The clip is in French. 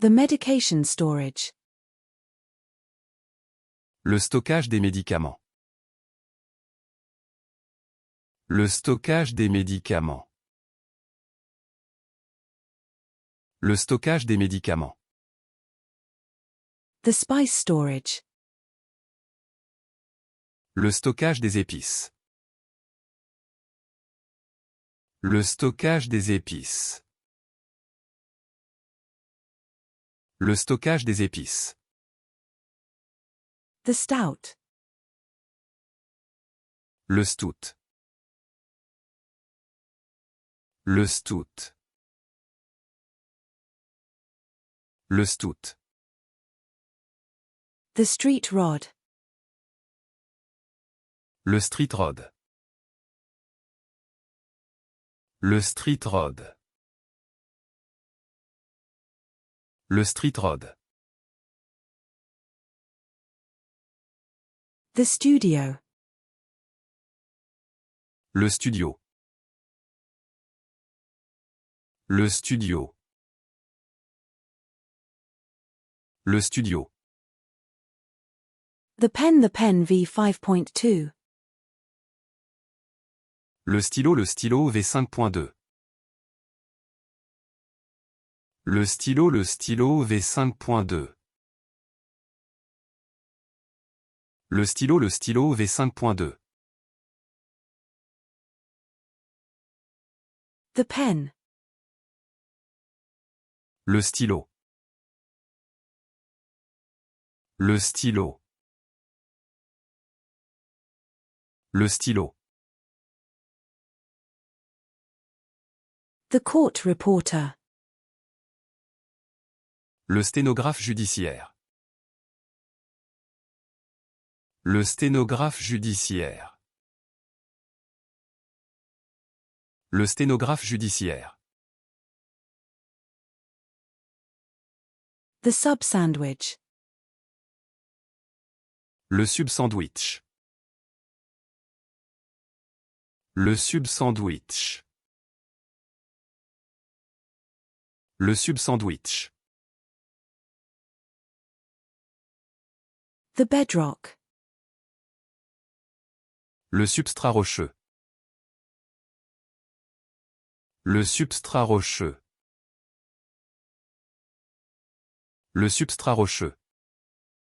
The medication storage. Le stockage des médicaments. Le stockage des médicaments. Le stockage des médicaments. The spice storage. Le stockage des épices. Le stockage des épices. Le stockage des épices. The stout. Le stout. Le stout. Le stout. The street rod. Le street rod. Le street rod. Le street rod. The studio. Le studio. Le studio. Le studio. The pen V5.2. Le stylo V5.2. Le stylo V5.2. Le stylo V5.2. The pen. Le stylo. Le stylo. Le stylo. The court reporter. Le sténographe judiciaire. Le sténographe judiciaire. Le sténographe judiciaire. The sub-sandwich. Le sub-sandwich. Le sub-sandwich. Le sub-sandwich. The bedrock. Le substrat rocheux. Le substrat rocheux. Le substrat rocheux.